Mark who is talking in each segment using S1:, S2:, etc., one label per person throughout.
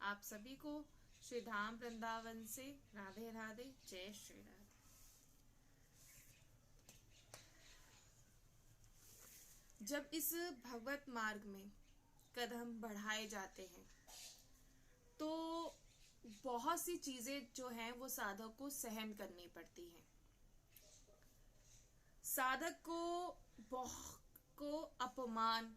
S1: आप सभी को श्री धाम वृंदावन से राधे राधे, जय श्री राधे। जब इस भगवत मार्ग में कदम बढ़ाए जाते हैं तो बहुत सी चीजें जो हैं वो साधक को सहन करनी पड़ती हैं। साधक को अपमान,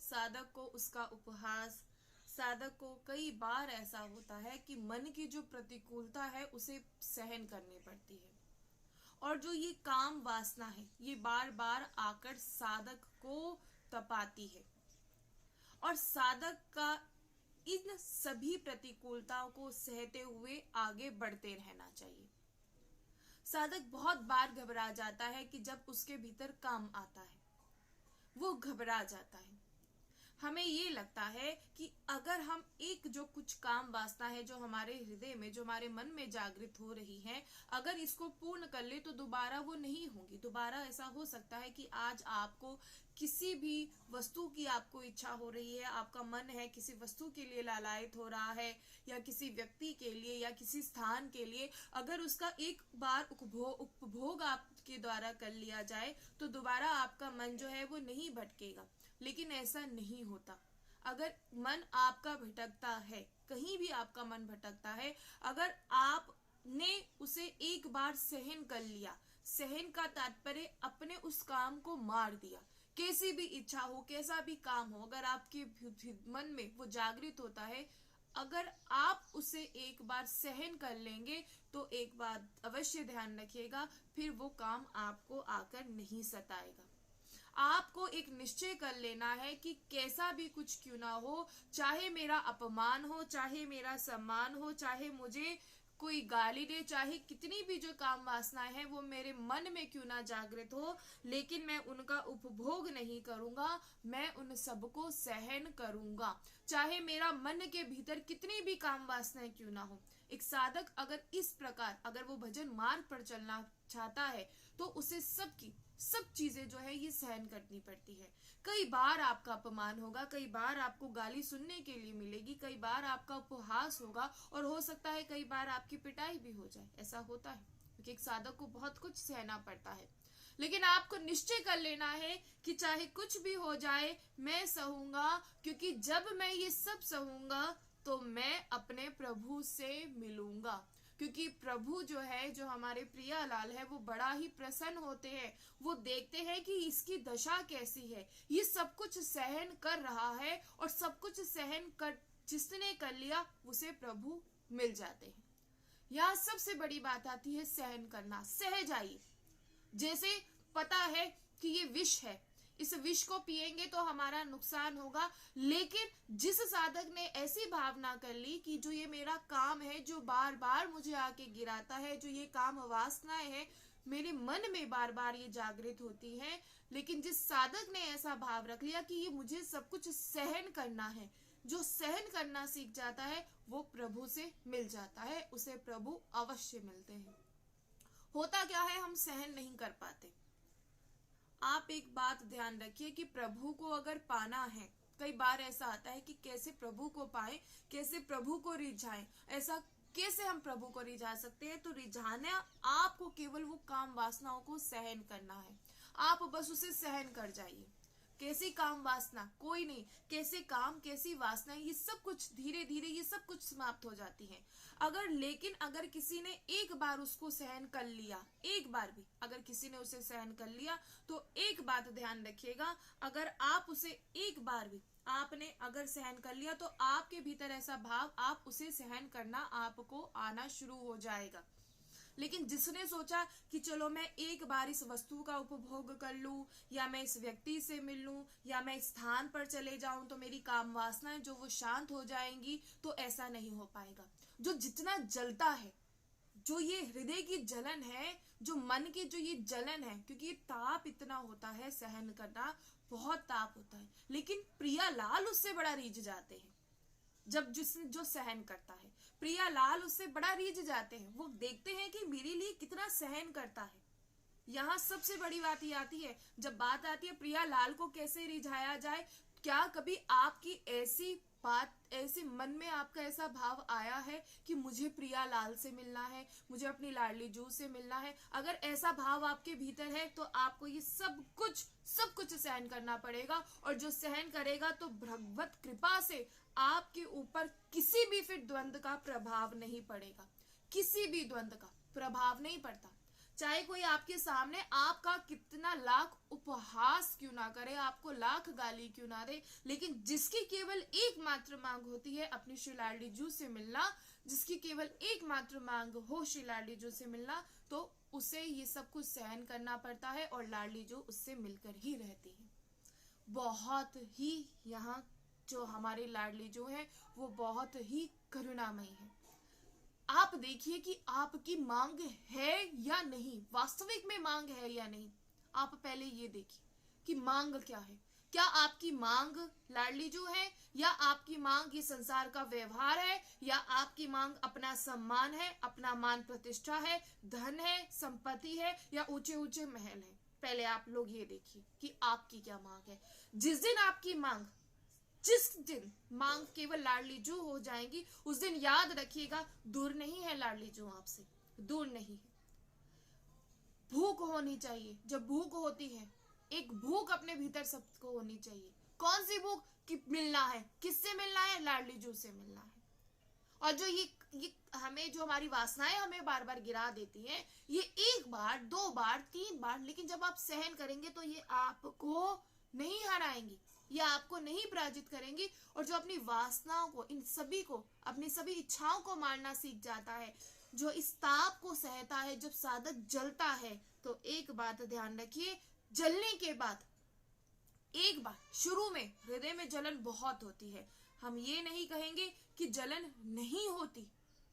S1: साधक को उसका उपहास, साधक को कई बार ऐसा होता है कि मन की जो प्रतिकूलता है उसे सहन करनी पड़ती है। और जो ये काम वासना है ये बार बार आकर साधक को तपाती है और साधक का इन सभी प्रतिकूलताओं को सहते हुए आगे बढ़ते रहना चाहिए। साधक बहुत बार घबरा जाता है कि जब उसके भीतर काम आता है वो घबरा जाता है। हमें ये लगता है कि अगर हम एक जो कुछ काम वासना है जो हमारे हृदय में, जो हमारे मन में जागृत हो रही है, अगर इसको पूर्ण कर ले तो दोबारा वो नहीं होगी। दोबारा ऐसा हो सकता है कि आज आपको किसी भी वस्तु की आपको इच्छा हो रही है, आपका मन है किसी वस्तु के लिए लालायित हो रहा है या किसी व्यक्ति के लिए या किसी स्थान के लिए, अगर उसका एक बार उपभोग आपके द्वारा कर लिया जाए तो दोबारा आपका मन जो है वो नहीं भटकेगा। लेकिन ऐसा नहीं होता। अगर मन आपका भटकता है, कहीं भी आपका मन भटकता है, अगर आपने उसे एक बार सहन कर लिया, सहन का तात्पर्य अपने उस काम को मार दिया, कैसी भी इच्छा हो, कैसा भी काम हो, अगर आपके मन में वो जागृत होता है, अगर आप उसे एक बार सहन कर लेंगे तो एक बात अवश्य ध्यान रखिएगा, फिर वो काम आपको आकर नहीं सताएगा। आपको एक निश्चय कर लेना है कि कैसा भी कुछ क्यों ना हो, चाहे मेरा अपमान हो, चाहे मेरा सम्मान हो, चाहे मुझे कोई गाली दे, चाहे कितनी भी जो काम वासनाएं हैं वो मेरे मन में क्यों ना जागृत हो, लेकिन मैं उनका उपभोग नहीं करूंगा, मैं उन सबको सहन करूंगा, चाहे मेरा मन के भीतर कितनी भी काम वासनाएं क्यों ना हो। एक साधक अगर इस प्रकार, अगर वो भजन मार्ग पर चलना चाहता है तो उसे सब चीजें जो है ये सहन करनी पड़ती है। कई बार आपका अपमान होगा, कई बार आपको गाली सुनने के लिए मिलेगी, कई बार आपका उपहास होगा और हो सकता है कई बार आपकी पिटाई भी हो जाए। ऐसा होता है क्योंकि एक साधक को बहुत कुछ सहना पड़ता है। लेकिन आपको निश्चय कर लेना है कि चाहे कुछ भी हो जाए मैं सहूंगा, क्योंकि जब मैं ये सब सहूंगा तो मैं अपने प्रभु से मिलूंगा। क्योंकि प्रभु जो है, जो हमारे प्रियालाल है, वो बड़ा ही प्रसन्न होते हैं। वो देखते हैं कि इसकी दशा कैसी है, ये सब कुछ सहन कर रहा है और सब कुछ सहन कर जिसने कर लिया उसे प्रभु मिल जाते हैं। यहाँ सबसे बड़ी बात आती है सहन करना। सह जाइए। जैसे पता है कि ये विष है, इस विष को पिएंगे तो हमारा नुकसान होगा, लेकिन जिस साधक ने ऐसी भावना कर ली कि जो ये मेरा काम है, जो बार बार मुझे आके गिराता है, जो ये काम वासनाएं है मेरे मन में बार बार ये जागृत होती है, लेकिन जिस साधक ने ऐसा भाव रख लिया कि ये मुझे सब कुछ सहन करना है, जो सहन करना सीख जाता है वो प्रभु से मिल जाता है, उसे प्रभु अवश्य मिलते हैं। होता क्या है, हम सहन नहीं कर पाते। आप एक बात ध्यान रखिए कि प्रभु को अगर पाना है, कई बार ऐसा आता है कि कैसे प्रभु को पाए, कैसे प्रभु को रिझाएं। ऐसा कैसे हम प्रभु को रिझा सकते हैं? तो रिझाना आपको केवल वो काम वासनाओं को सहन करना है। आप बस उसे सहन कर जाइए। कैसी काम वासना? कोई नहीं। कैसे काम, कैसी वासना, ये सब कुछ धीरे धीरे ये सब कुछ समाप्त हो जाती है। लेकिन अगर किसी ने एक बार उसको सहन कर लिया, एक बार भी अगर किसी ने उसे सहन कर लिया, तो एक बात ध्यान रखिएगा, अगर आप उसे एक बार भी आपने अगर सहन कर लिया तो आपके भीतर ऐसा भाव, आप उसे सहन करना आपको आना शुरू हो जाएगा। लेकिन जिसने सोचा कि चलो मैं एक बार इस वस्तु का उपभोग कर लूं, या मैं इस व्यक्ति से मिल लूं, या मैं इस स्थान पर चले जाऊं तो मेरी काम वासनाएं जो वो शांत हो जाएंगी, तो ऐसा नहीं हो पाएगा। जो जितना जलता है, जो ये हृदय की जलन है, जो मन की जो ये जलन है, क्योंकि ये ताप इतना होता है, सहन करना बहुत ताप होता है, लेकिन प्रियालाल उससे बड़ा रीझ जाते हैं। जब जो सहन करता है, प्रियालाल उससे बड़ा रीझ जाते हैं। वो देखते हैं कि मेरे लिए कितना सहन करता है। यहाँ सबसे बड़ी बात ये आती है, जब बात आती है प्रियालाल को कैसे रिझाया जाए। क्या कभी आपकी ऐसी बात ऐसे मन में आपका ऐसा भाव आया है कि मुझे प्रिया लाल से मिलना है, मुझे अपनी लाडली जू से मिलना है, अगर ऐसा भाव आपके भीतर है तो आपको ये सब कुछ सहन करना पड़ेगा। और जो सहन करेगा तो भगवत कृपा से आपके ऊपर किसी भी फिर द्वंद्व का प्रभाव नहीं पड़ेगा, किसी भी द्वंद्व का प्रभाव नहीं पड़ता। चाहे कोई आपके सामने आपका कितना लाख उपहास क्यों ना करे, आपको लाख गाली क्यों ना दे, लेकिन जिसकी केवल एकमात्र मांग होती है अपनी श्री लाडली जू से मिलना, जिसकी केवल एकमात्र मांग हो श्री लाडली जू से मिलना, तो उसे ये सब कुछ सहन करना पड़ता है और लाडली जू उससे मिलकर ही रहती है। बहुत ही यहाँ जो हमारी लाडली जू है वो बहुत ही करुणामयी है। आप देखिए कि आपकी मांग है या नहीं, वास्तविक में मांग है या नहीं। आप पहले ये देखिए कि मांग क्या है। क्या आपकी मांग लाडली जू है, या आपकी मांग ये संसार का व्यवहार है, या आपकी मांग अपना सम्मान है, अपना मान प्रतिष्ठा है, धन है, संपत्ति है, या ऊंचे ऊंचे महल है। पहले आप लोग ये देखिए कि आपकी क्या मांग है। जिस दिन मांग केवल लाडली जू हो जाएंगी, उस दिन याद रखिएगा दूर नहीं है लाडली जू आपसे, दूर नहीं है। भूख होनी चाहिए। जब भूख होती है, एक भूख अपने भीतर सबको होनी चाहिए। कौन सी भूख? कि मिलना है। किससे मिलना है? लाडली जू से मिलना है। और जो ये हमें, जो हमारी वासनाएं हमें बार बार गिरा देती हैं, ये एक बार, दो बार, तीन बार, लेकिन जब आप सहन करेंगे तो ये आपको नहीं हराएंगी, ये आपको नहीं पराजित करेंगी। और जो अपनी वासनाओं को, इन सभी को, अपनी सभी इच्छाओं को मारना सीख जाता है, जो इस ताप को सहता है, जब साधक जलता है, तो एक बात ध्यान रखिए, जलने के बाद एक बार शुरू में हृदय में जलन बहुत होती है। हम ये नहीं कहेंगे कि जलन नहीं होती।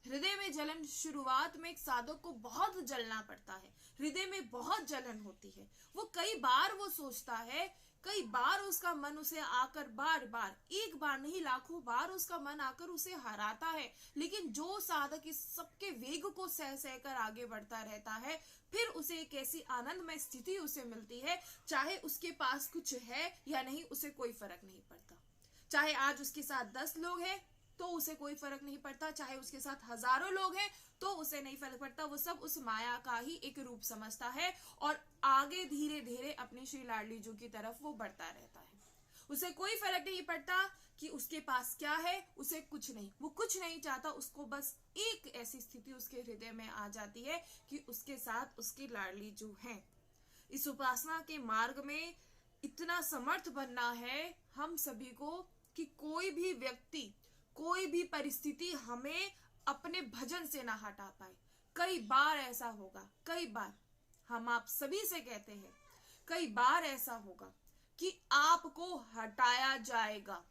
S1: हृदय में जलन, शुरुआत में एक साधक को बहुत जलना पड़ता है, हृदय में बहुत जलन होती है। वो कई बार वो सोचता है, कई बार उसका मन उसे आकर, बार बार, एक बार नहीं लाखों बार उसका मन आकर उसे हराता है। लेकिन जो साधक इस सबके वेग को सह सह कर आगे बढ़ता रहता है, फिर उसे एक ऐसी आनंदमय स्थिति उसे मिलती है, चाहे उसके पास कुछ है या नहीं, उसे कोई फर्क नहीं पड़ता। चाहे आज उसके साथ 10 लोग हैं तो उसे कोई फर्क नहीं पड़ता, चाहे उसके साथ हजारों लोग हैं तो उसे नहीं फर्क पड़ता। वो सब उस माया का ही एक रूप समझता है और आगे धीरे धीरे अपनी श्री लाडली जू की तरफ वो बढ़ता रहता है। उसे कोई फर्क नहीं पड़ता कि उसके पास क्या है, उसे कुछ नहीं, वो कुछ नहीं चाहता। उसको बस एक ऐसी स्थिति उसके हृदय में आ जाती है कि उसके साथ उसकी लाडली जू है। इस उपासना के मार्ग में इतना समर्थ बनना है हम सभी को कि कोई भी व्यक्ति, कोई भी परिस्थिति हमें अपने भजन से ना हटा पाए। कई बार ऐसा होगा, कई बार हम आप सभी से कहते हैं, कई बार ऐसा होगा कि आपको हटाया जाएगा,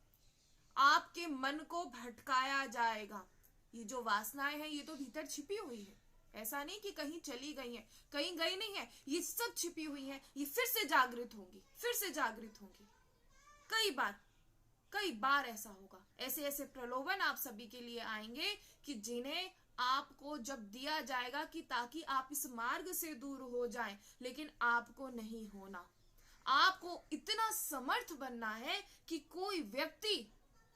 S1: आपके मन को भटकाया जाएगा। ये जो वासनाएं हैं ये तो भीतर छिपी हुई है, ऐसा नहीं कि कहीं चली गई है, कहीं गई नहीं है, ये सब छिपी हुई है। ये फिर से जागृत होंगी, फिर से जागृत होंगी। कई बार ऐसा होगा। ऐसे ऐसे प्रलोभन आप सभी के लिए आएंगे कि जिन्हें आपको जब दिया जाएगा कि ताकि आप इस मार्ग से दूर हो जाएं, लेकिन आपको नहीं होना। आपको इतना समर्थ बनना है कि कोई व्यक्ति,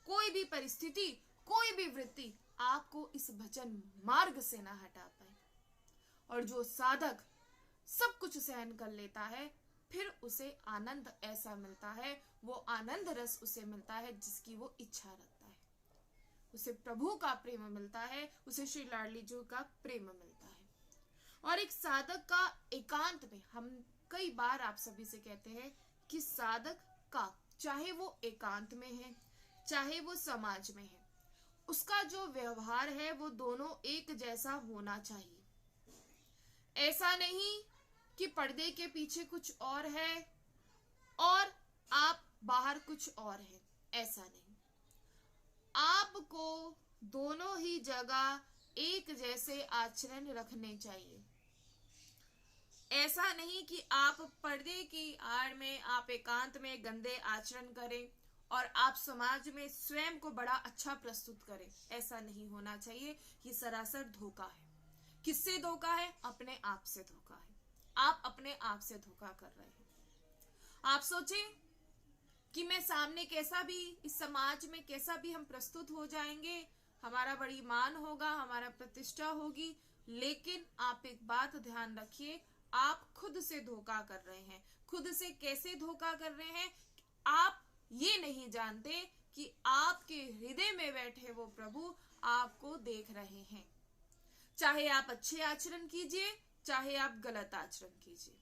S1: कोई भी परिस्थिति, कोई भी वृत्ति आपको इस भजन मार्ग से ना हटा पाए। और जो साधक सब कुछ सहन कर लेता है, फिर उसे आनंद ऐसा मिलता है, वो आनंद रस उसे मिलता है जिसकी वो इच्छा रखता है। उसे प्रभु का प्रेम मिलता है, उसे श्री लाडली जू का प्रेम मिलता है। और एक साधक का एकांत में, हम कई बार आप सभी से कहते हैं कि साधक का, चाहे वो एकांत में है, चाहे वो समाज में है, उसका जो व्यवहार है वो दोनों एक जैसा होना चाहिए। ऐसा नहीं कि पर्दे के पीछे कुछ और है और आप बाहर कुछ और है, ऐसा नहीं। आपको दोनों ही जगह एक जैसे आचरण रखने चाहिए। ऐसा नहीं कि आप पर्दे की आड़ में, आप एकांत में गंदे आचरण करें और आप समाज में स्वयं को बड़ा अच्छा प्रस्तुत करें, ऐसा नहीं होना चाहिए। ये सरासर धोखा है। किससे धोखा है? अपने आप से धोखा है। आप अपने आप से धोखा कर रहे हैं। आप सोचें कि मैं सामने कैसा भी, इस समाज में कैसा भी हम प्रस्तुत हो जाएंगे, हमारा बड़ी मान होगा, हमारा प्रतिष्ठा होगी, लेकिन आप एक बात ध्यान रखिए, आप खुद से धोखा कर रहे हैं। खुद से कैसे धोखा कर रहे हैं? आप ये नहीं जानते कि आपके हृदय में बैठे वो प्रभु आपको देख रहे हैं। चाहे आप अच्छे आचरण कीजिए, चाहे आप गलत आचरण कीजिए।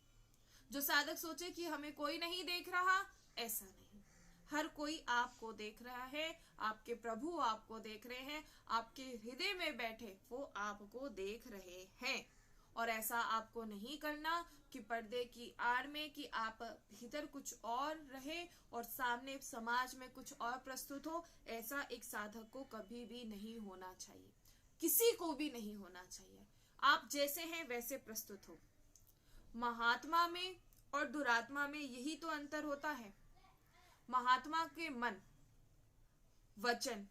S1: जो साधक सोचे कि हमें कोई नहीं देख रहा, ऐसा नहीं, हर कोई आपको देख रहा है। आपके प्रभु आपको देख रहे हैं, आपके हृदय में बैठे वो आपको देख रहे हैं। और ऐसा आपको नहीं करना कि पर्दे की आड़ में कि आप भीतर कुछ और रहे और सामने समाज में कुछ और प्रस्तुत हो। ऐसा एक साधक को कभी भी नहीं होना चाहिए, किसी को भी नहीं होना चाहिए। आप जैसे हैं वैसे प्रस्तुत हो। महात्मा में और दुरात्मा में यही तो अंतर होता है। महात्मा के मन, वचन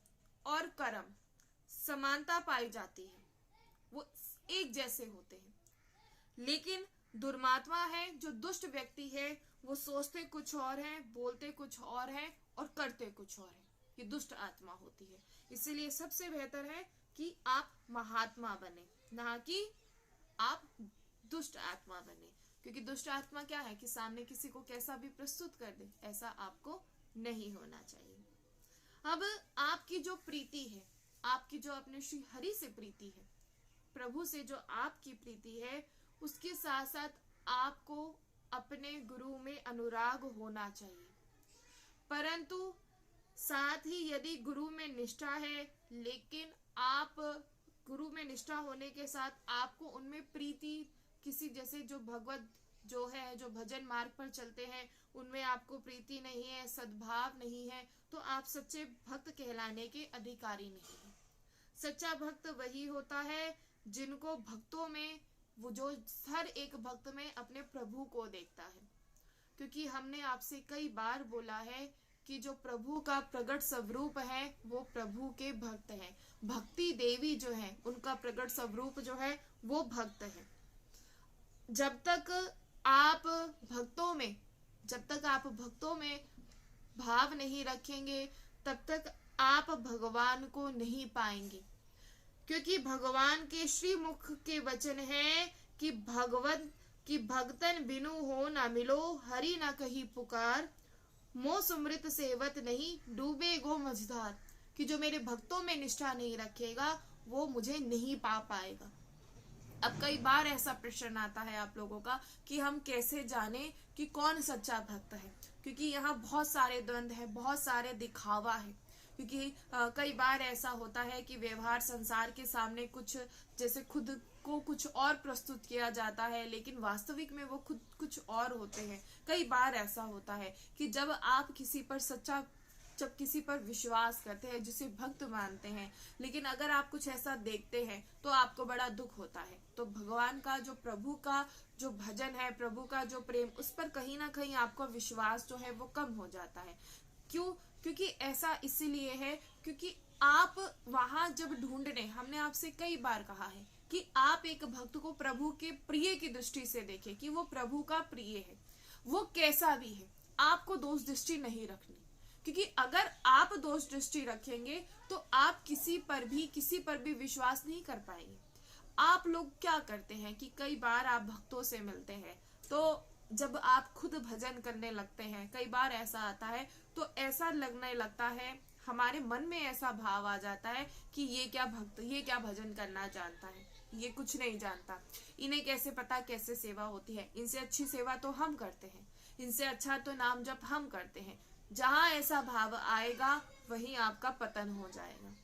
S1: और कर्म समानता पाई जाती है, वो एक जैसे होते हैं। लेकिन दुर्मात्मा है, जो दुष्ट व्यक्ति है, वो सोचते कुछ और है, बोलते कुछ और है और करते कुछ और है। ये दुष्ट आत्मा होती है। इसीलिए सबसे बेहतर है कि आप महात्मा बने, ना कि आप दुष्ट आत्मा बने। क्योंकि दुष्ट आत्मा क्या है कि सामने किसी को कैसा भी प्रस्तुत कर दे, ऐसा आपको नहीं होना चाहिए। अब आपकी जो प्रीति है, आपकी जो अपने श्री हरि से प्रीति है, प्रभु से जो आपकी प्रीति है, उसके साथ साथ आपको अपने गुरु में अनुराग होना चाहिए। परंतु साथ ही यदि गुरु में निष्ठा है, लेकिन आप गुरु में निष्ठा होने के साथ आपको उनमें प्रीति, किसी जैसे जो भगवत जो है, जो भजन मार्ग पर चलते हैं, उनमें आपको प्रीति नहीं है, सद्भाव नहीं है, तो आप सच्चे भक्त कहलाने के अधिकारी नहीं हैं। सच्चा भक्त वही होता है जिनको भक्तों में, वो जो हर एक भक्त में अपने प्रभु को देखता है। क्योंकि हमने आपसे कई बार बोला है कि जो प्रभु का प्रकट स्वरूप है वो प्रभु के भक्त हैं। भक्ति देवी जो है, उनका प्रकट स्वरूप जो है वो भक्त है। जब तक आप भक्तों में भाव नहीं रखेंगे, तब तक आप भगवान को नहीं पाएंगे। क्योंकि भगवान के श्री मुख के वचन है कि भगतन बिनु हो ना मिलो, हरि ना कही पुकार, मो सुमृत सेवत नहीं, डूबे गो मझधार। कि जो मेरे भक्तों में निष्ठा नहीं रखेगा वो मुझे नहीं पा पाएगा। अब कई बार ऐसा प्रश्न आता है आप लोगों का कि हम कैसे जाने कि कौन सच्चा भक्त है, क्योंकि यहाँ बहुत सारे द्वंद्व है, बहुत सारे दिखावा है। क्योंकि कई बार ऐसा होता है कि व्यवहार संसार के सामने कुछ जैसे खुद को कुछ और प्रस्तुत किया जाता है, लेकिन वास्तविक में वो खुद कुछ और होते हैं। कई बार ऐसा होता है कि जब आप जब किसी पर विश्वास करते हैं, जिसे भक्त मानते हैं, लेकिन अगर आप कुछ ऐसा देखते हैं तो आपको बड़ा दुख होता है। तो भगवान का जो, प्रभु का जो भजन है, प्रभु का जो प्रेम, उस पर कहीं ना कहीं आपको विश्वास जो है वो कम हो जाता है। क्यों? क्योंकि ऐसा इसीलिए है क्योंकि आप वहां जब ढूंढने, हमने आपसे कई बार कहा है कि आप एक भक्त को प्रभु के प्रिय की दृष्टि से देखें कि वो प्रभु का प्रिय है, वो कैसा भी है। आपको दोष दृष्टि नहीं रखनी, क्योंकि अगर आप दोष दृष्टि रखेंगे तो आप किसी पर भी विश्वास नहीं कर पाएंगे। आप लोग क्या करते हैं कि कई बार आप भक्तों से मिलते हैं, तो जब आप खुद भजन करने लगते हैं, कई बार ऐसा आता है, तो ऐसा लगने लगता है, हमारे मन में ऐसा भाव आ जाता है कि ये क्या भक्त, ये क्या भजन करना जानता है, ये कुछ नहीं जानता, इन्हें कैसे पता कैसे सेवा होती है, इनसे अच्छी सेवा तो हम करते हैं, इनसे अच्छा तो नाम जप हम करते हैं। जहां ऐसा भाव आएगा वहीं आपका पतन हो जाएगा।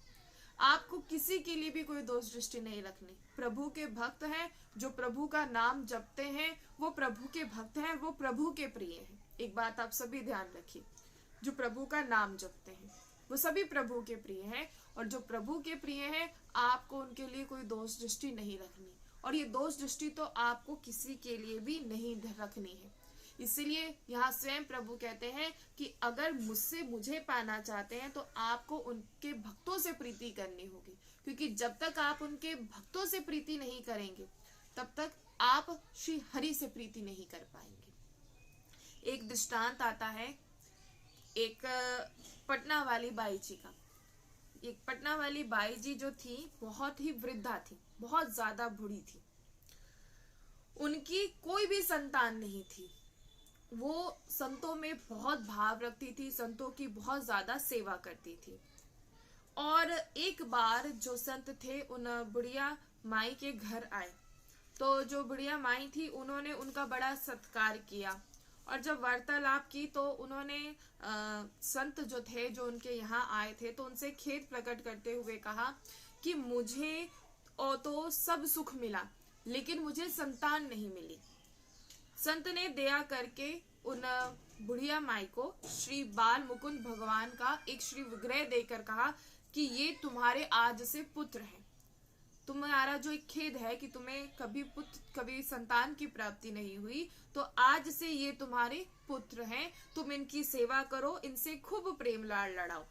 S1: आपको किसी के लिए भी कोई दोष दृष्टि नहीं रखनी। प्रभु के भक्त हैं, जो प्रभु का नाम जपते हैं, वो प्रभु के भक्त हैं, वो प्रभु के प्रिय हैं। एक बात आप सभी ध्यान रखिए, जो प्रभु का नाम जपते हैं वो सभी प्रभु के प्रिय हैं, और जो प्रभु के प्रिय हैं आपको उनके लिए कोई दोष दृष्टि नहीं रखनी, और ये दोष दृष्टि तो आपको किसी के लिए भी नहीं रखनी है। इसीलिए यहाँ स्वयं प्रभु कहते हैं कि अगर मुझे पाना चाहते हैं तो आपको उनके भक्तों से प्रीति करनी होगी, क्योंकि जब तक आप उनके भक्तों से प्रीति नहीं करेंगे तब तक आप श्री हरि से प्रीति नहीं कर पाएंगे। एक दृष्टांत आता है, एक पटना वाली बाई जी का। एक पटना वाली बाई जी जो थी बहुत ही वृद्धा थी, बहुत ज्यादा बूढ़ी थी। उनकी कोई भी संतान नहीं थी। वो संतों में बहुत भाव रखती थी, संतों की बहुत ज्यादा सेवा करती थी। और एक बार जो संत थे उन बुढ़िया माई के घर आए, तो जो बुढ़िया माई थी उन्होंने उनका बड़ा सत्कार किया। और जब वार्तालाप की तो उन्होंने संत जो थे जो उनके यहाँ आए थे तो उनसे खेद प्रकट करते हुए कहा कि मुझे तो सब सुख मिला लेकिन मुझे संतान नहीं मिली। संत ने दया करके उन बुढ़िया माई को श्री बाल मुकुंद भगवान का एक श्री विग्रह देकर कहा कि ये तुम्हारे आज से पुत्र हैं। तुम्हारा जो एक खेद है कि तुम्हें कभी संतान की प्राप्ति नहीं हुई, तो आज से ये तुम्हारे पुत्र हैं। तुम इनकी सेवा करो, इनसे खूब प्रेम लाड़ लड़ाओ,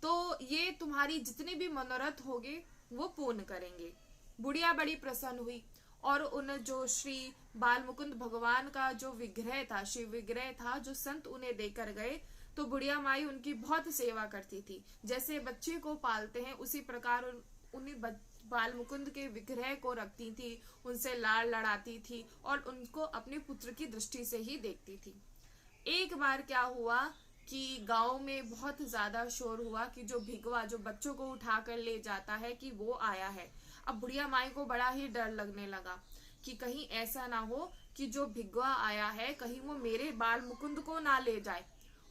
S1: तो ये तुम्हारी जितने भी मनोरथ होंगे वो पूर्ण करेंगे। बुढ़िया बड़ी प्रसन्न हुई और उन जो श्री बाल मुकुंद भगवान का जो विग्रह था, शिव विग्रह था, जो संत उन्हें देकर गए, तो बुढ़िया माई उनकी बहुत सेवा करती थी। जैसे बच्चे को पालते हैं उसी प्रकार उन्हें बाल मुकुंद के विग्रह को रखती थी, उनसे लाड़ लड़ाती थी और उनको अपने पुत्र की दृष्टि से ही देखती थी। एक बार क्या हुआ कि गांव में बहुत ज्यादा शोर हुआ कि जो भिगवा जो बच्चों को उठाकर ले जाता है कि वो आया है। अब बुढ़िया माई को बड़ा ही डर लगने लगा कि कहीं ऐसा ना हो कि जो भिगवा आया है कहीं वो मेरे बाल मुकुंद को ना ले जाए।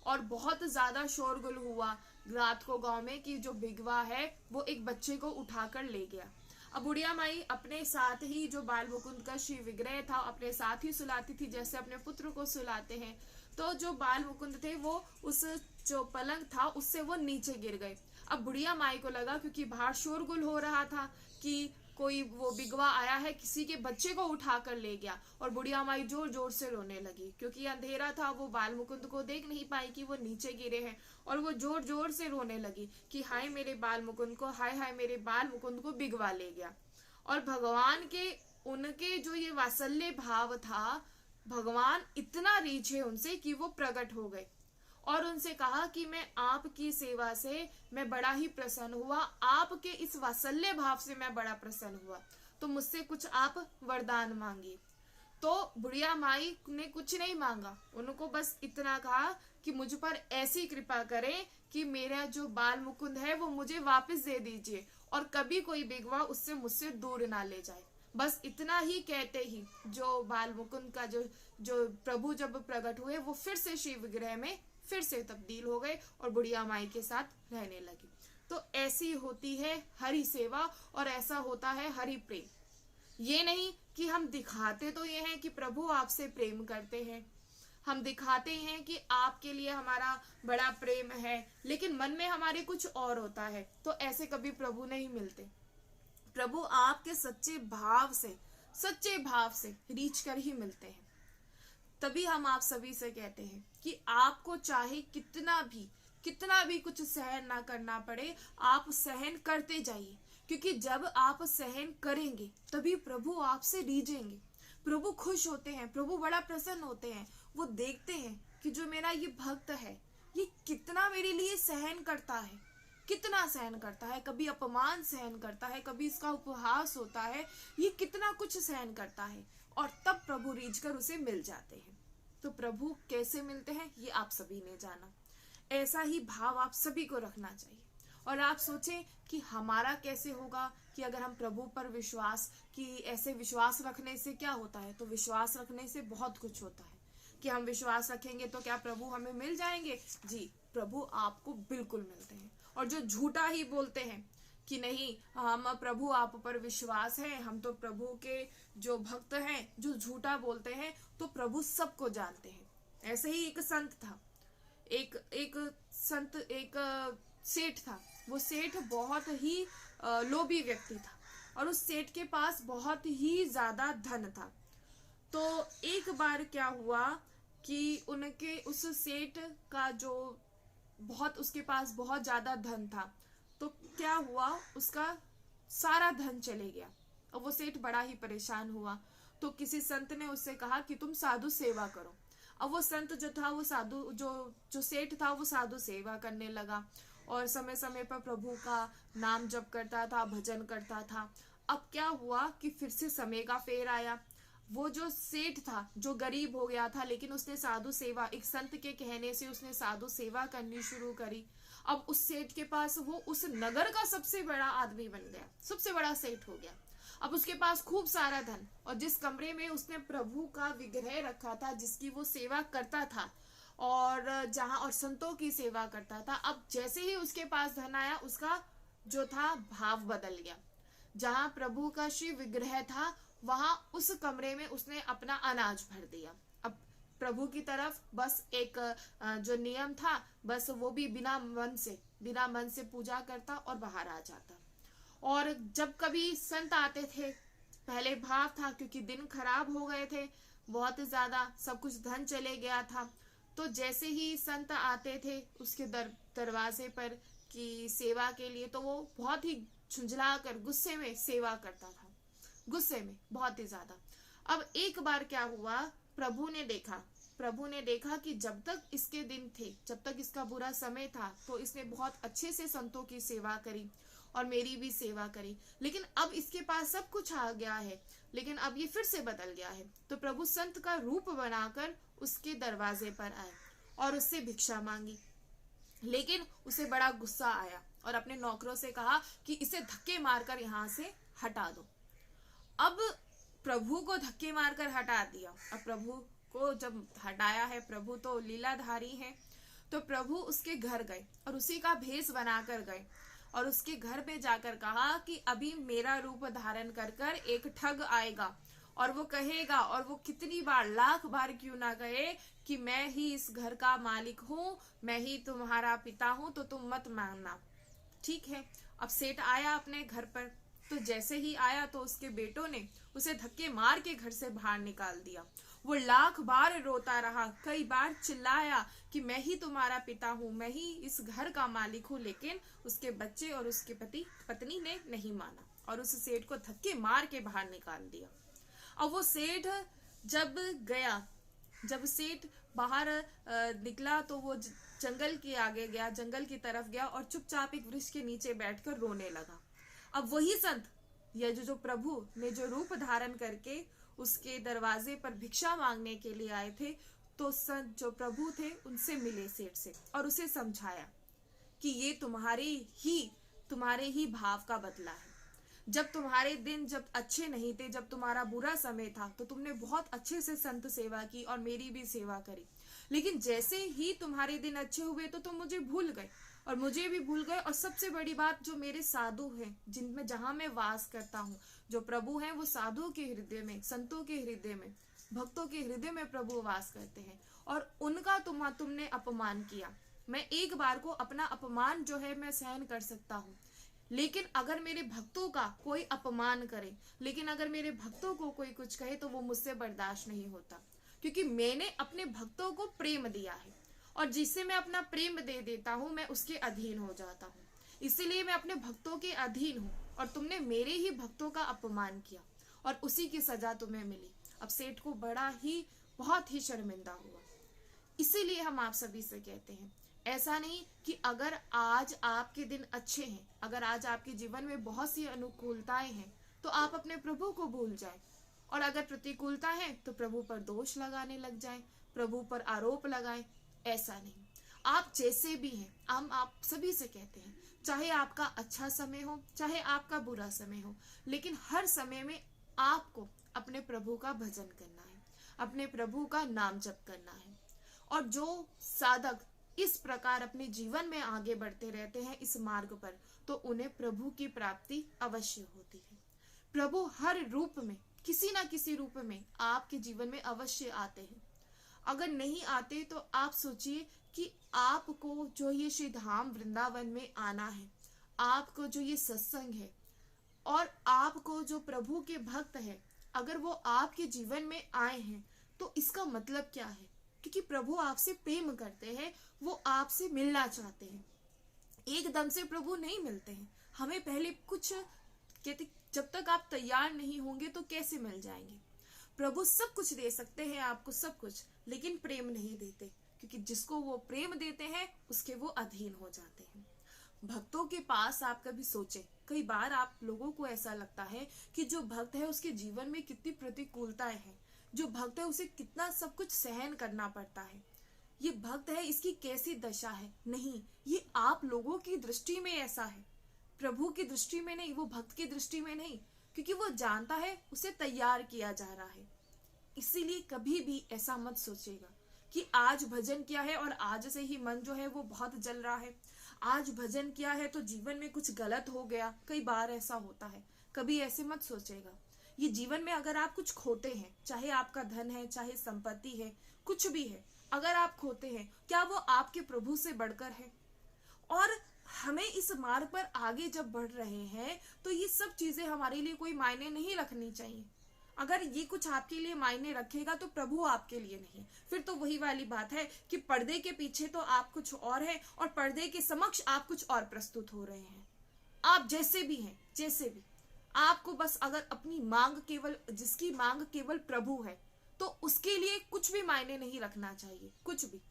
S1: और बहुत ज्यादा शोरगुल हुआ रात को गांव में कि जो भिगवा है वो एक बच्चे को उठाकर ले गया। अब बुढ़िया माई अपने साथ ही जो बाल मुकुंद का शिव विग्रह था अपने साथ ही सुलाती थी, जैसे अपने पुत्र को सुलाते हैं। तो जो बाल मुकुंद थे वो उस जो पलंग था उससे वो नीचे गिर गए। अब बुढ़िया माई को लगा, क्योंकि बाहर शोरगुल हो रहा था कि कोई वो बिगवा आया है, किसी के बच्चे को उठाकर ले गया। और बुढ़िया माई जोर जोर से रोने लगी, क्योंकि अंधेरा था, वो बाल मुकुंद को देख नहीं पाई कि वो नीचे गिरे हैं। और वो जोर जोर से रोने लगी कि हाय मेरे बाल मुकुंद को, हाय हाय मेरे बाल मुकुंद को बिगवा ले गया। और भगवान के उनके जो ये वात्सल्य भाव था, भगवान इतना रीझे उनसे कि वो प्रकट हो गए और उनसे कहा कि मैं आपकी सेवा से मैं बड़ा ही प्रसन्न हुआ, आपके इस वात्सल्य भाव से मैं बड़ा प्रसन्न हुआ, तो मुझसे कुछ आप वरदान मांगिए। तो बुढ़िया माई ने कुछ नहीं मांगा, उनको बस इतना कहा कि मुझ पर ऐसी कृपा करें कि मेरा जो बाल मुकुंद है वो मुझे वापस दे दीजिए और कभी कोई बिगवा उससे मुझसे दूर ना ले जाए। बस इतना ही कहते ही जो बाल मुकुंद का जो प्रभु जब प्रकट हुए वो फिर से शिव विग्रह में फिर से तब्दील हो गए और बुढ़िया माई के साथ रहने लगी। तो ऐसी होती है हरि सेवा और ऐसा होता है हरि प्रेम। ये नहीं कि हम दिखाते तो ये हैं कि प्रभु आपसे प्रेम करते हैं, हम दिखाते हैं कि आपके लिए हमारा बड़ा प्रेम है, लेकिन मन में हमारे कुछ और होता है, तो ऐसे कभी प्रभु नहीं मिलते। प्रभु आपके सच्चे भाव से रीच कर ही मिलते हैं। तभी हम आप सभी से कहते हैं कि आपको चाहे कितना भी कुछ सहन ना करना पड़े, आप सहन करते जाइए, क्योंकि जब आप सहन करेंगे तभी प्रभु आपसे रीझेंगे। प्रभु खुश होते हैं, प्रभु बड़ा प्रसन्न होते हैं। वो देखते हैं कि जो मेरा ये भक्त है ये कितना मेरे लिए सहन करता है, कितना सहन करता है, कभी अपमान सहन करता है, कभी इसका उपहास होता है, ये कितना कुछ सहन करता है। और तब प्रभु रीझकर उसे मिल जाते हैं। तो प्रभु कैसे मिलते हैं ये आप सभी ने जाना। ऐसा ही भाव आप सभी को रखना चाहिए। और आप सोचें कि हमारा कैसे होगा कि अगर हम प्रभु पर विश्वास, कि ऐसे विश्वास रखने से क्या होता है, तो विश्वास रखने से बहुत कुछ होता है। कि हम विश्वास रखेंगे तो क्या प्रभु हमें मिल जाएंगे? जी, प्रभु आपको बिल्कुल मिलते हैं। और जो झूठा ही बोलते हैं कि नहीं हम प्रभु आप पर विश्वास है, हम तो प्रभु के जो भक्त हैं, जो झूठा बोलते हैं, तो प्रभु सबको जानते हैं। ऐसे ही एक संत था, एक सेठ था। वो सेठ बहुत ही लोभी व्यक्ति था और उस सेठ के पास बहुत ही ज्यादा धन था। तो एक बार क्या हुआ कि उनके उस सेठ का जो उसके पास बहुत ज्यादा धन था, तो क्या हुआ, उसका सारा धन चले गया और वो सेठ बड़ा ही परेशान हुआ। तो किसी संत ने उससे कहा कि तुम साधु सेवा करो। अब वो संत जो था वो साधु जो सेठ था वो साधु सेवा करने लगा और समय समय पर प्रभु का नाम जप करता था, भजन करता था। अब क्या हुआ कि फिर से समय का फेर आया। वो जो सेठ था जो गरीब हो गया था, लेकिन उसने साधु सेवा, एक संत के कहने से उसने साधु सेवा करनी शुरू करी। अब उस सेठ के पास वो उस नगर का सबसे बड़ा आदमी बन गया, सबसे बड़ा सेठ हो गया। अब उसके पास खूब सारा धन, और जिस कमरे में उसने प्रभु का विग्रह रखा था, जिसकी वो सेवा करता था और जहां और संतों की सेवा करता था, अब जैसे ही उसके पास धन आया, उसका जो था भाव बदल गया। जहां प्रभु का शिव विग्रह था, वहां उस कमरे में उसने अपना अनाज भर दिया। अब प्रभु की तरफ बस एक जो नियम था, बस वो भी बिना मन से पूजा करता और बाहर आ जाता। और जब कभी संत आते थे, पहले भाव था क्योंकि दिन खराब हो गए थे, बहुत ज्यादा सब कुछ धन चले गया था, तो जैसे ही संत आते थे उसके दरवाजे पर की सेवा के लिए, तो वो बहुत ही झुंझला कर गुस्से में सेवा करता था, गुस्से में बहुत ही ज्यादा। अब एक बार क्या हुआ, प्रभु ने देखा कि जब तक इसके दिन थे, जब तक इसका बुरा समय था, तो इसने बहुत अच्छे से संतों की सेवा करी और मेरी भी सेवा करी, लेकिन अब इसके पास सब कुछ आ गया है, लेकिन अब ये फिर से बदल गया है। तो प्रभु संत का रूप बनाकर उसके दरवाजे पर आए और उससे भिक्षा मांगी, लेकिन उसे बड़ा गुस्सा आया और अपने नौकरों से कहा कि इसे धक्के मारकर यहाँ से हटा दो। अब प्रभु को धक्के मारकर हटा दिया। अब प्रभु को जब हटाया है, प्रभु तो लीलाधारी है, तो प्रभु उसके घर गए और उसी का भेष बनाकर गए और उसके घर में जाकर कहा कि अभी मेरा रूप धारण कर कर एक ठग आएगा और वो कहेगा, और वो कितनी बार, लाख बार क्यों ना कहे कि मैं ही इस घर का मालिक हूँ, मैं ही तुम्हारा पिता हूँ, तो तुम मत मानना। ठीक है। अब सेठ आया अपने घर पर, तो जैसे ही आया तो उसके बेटों ने उसे धक्के मार के घर से बाहर निकाल दिया। वो लाख बार रोता रहा, कई बार चिल्लाया कि मैं ही तुम्हारा पिता हूँ, मैं ही इस घर का मालिक हूँ, लेकिन उसके बच्चे और उसके पत्नी ने नहीं माना और उस सेठ को धक्के मार के बाहर निकाल दिया। अब वो सेठ जब सेठ बाहर निकला तो वो जंगल के आगे गया, जंगल की तरफ गया और चुपचाप एक वृक्ष के नीचे बैठकर रोने लगा। अब वही संत, यह जो प्रभु ने जो रूप धारण करके उसके दरवाजे पर भिक्षा मांगने के लिए आए थे, तो संत जो प्रभु थे उनसे मिले सेठ से और उसे समझाया कि ये तुम्हारे ही भाव का बदला है। जब तुम्हारे दिन जब अच्छे नहीं थे, जब तुम्हारा बुरा समय था, तो तुमने बहुत अच्छे से संत सेवा की और मेरी भी सेवा करी, लेकिन जैसे ही तुम्हारे दिन अच्छे हुए तो तुम मुझे भूल गए और मुझे भी भूल गए। और सबसे बड़ी बात, जो मेरे साधु हैं, जिनमें जहां मैं वास करता हूँ, जो प्रभु हैं, वो साधुओं के हृदय में, संतों के हृदय में, भक्तों के हृदय में प्रभु वास करते हैं और उनका तुमने अपमान किया। मैं एक बार को अपना अपमान जो है मैं सहन कर सकता हूँ, लेकिन अगर मेरे भक्तों का कोई अपमान करे, लेकिन अगर मेरे भक्तों को कोई कुछ कहे, तो वो मुझसे बर्दाश्त नहीं होता, क्योंकि मैंने अपने भक्तों को प्रेम दिया है और जिससे मैं अपना प्रेम दे देता हूँ, मैं उसके अधीन हो जाता हूँ। इसीलिए मैं अपने भक्तों के अधीन हूँ और तुमने मेरे ही भक्तों का अपमान किया और उसी की सजा तुम्हें मिली। अब सेठ को बहुत ही शर्मिंदा हुआ। इसीलिए हम आप सभी से कहते हैं, ऐसा नहीं कि अगर आज आपके दिन अच्छे हैं, अगर आज आपके जीवन में बहुत सी अनुकूलताएं हैं, तो आप अपने प्रभु को भूल जाएं, और अगर प्रतिकूलता है तो प्रभु पर दोष लगाने लग जाएं, प्रभु पर आरोप लगाएं। ऐसा नहीं, आप जैसे भी हैं, हम आप सभी से कहते हैं, चाहे आपका अच्छा समय हो, चाहे आपका बुरा समय हो, लेकिन हर समय में आपको अपने प्रभु का भजन करना है, अपने प्रभु का नाम जप करना है। और जो साधक इस प्रकार अपने जीवन में आगे बढ़ते रहते हैं इस मार्ग पर, तो उन्हें प्रभु की प्राप्ति अवश्य होती है। प्रभु हर रूप में, किसी ना किसी रूप में आपके जीवन में अवश्य आते हैं। अगर नहीं आते तो आप सोचिए कि आपको जो ये श्री धाम वृंदावन में आना है, आपको जो ये सत्संग है और आपको जो प्रभु के भक्त है, अगर वो आपके जीवन में आए हैं, तो इसका मतलब क्या है? क्योंकि प्रभु आपसे प्रेम करते हैं, वो आपसे मिलना चाहते हैं। एकदम से प्रभु नहीं मिलते हैं, हमें पहले कुछ कहते, जब तक आप तैयार नहीं होंगे तो कैसे मिल जाएंगे? प्रभु सब कुछ दे सकते हैं आपको, सब कुछ, लेकिन प्रेम नहीं देते, क्योंकि जिसको वो प्रेम देते हैं उसके वो अधीन हो जाते हैं। भक्तों के पास आप कभी सोचे, कई बार आप लोगों को ऐसा लगता है कि जो भक्त है उसके जीवन में कितनी प्रतिकूलताएं हैं, जो भक्त है उसे कितना सब कुछ सहन करना पड़ता है, ये भक्त है इसकी कैसी दशा है। नहीं, ये आप लोगों की दृष्टि में ऐसा है, प्रभु की दृष्टि में नहीं, वो भक्त की दृष्टि में नहीं, क्योंकि वो जानता है उसे तैयार किया जा रहा है। इसीलिए कभी भी ऐसा मत सोचेगा कि आज भजन किया है और आज से ही मन जो है वो बहुत जल रहा है, आज भजन किया है तो जीवन में कुछ गलत हो गया। कई बार ऐसा होता है, कभी ऐसे मत सोचेगा। ये जीवन में अगर आप कुछ खोते हैं, चाहे आपका धन है, चाहे संपत्ति है, कुछ भी है, अगर आप खोते हैं, क्या वो आपके प्रभु से बढ़कर है? और हमें इस मार्ग पर आगे जब बढ़ रहे हैं तो ये सब चीजें हमारे लिए कोई मायने नहीं रखनी चाहिए। अगर ये कुछ आपके लिए मायने रखेगा तो प्रभु आपके लिए नहीं। फिर तो वही वाली बात है कि पर्दे के पीछे तो आप कुछ और है और पर्दे के समक्ष आप कुछ और प्रस्तुत हो रहे हैं। आप जैसे भी हैं, जैसे भी, आपको बस अगर अपनी मांग केवल, जिसकी मांग केवल प्रभु है, तो उसके लिए कुछ भी मायने नहीं रखना चाहिए, कुछ भी।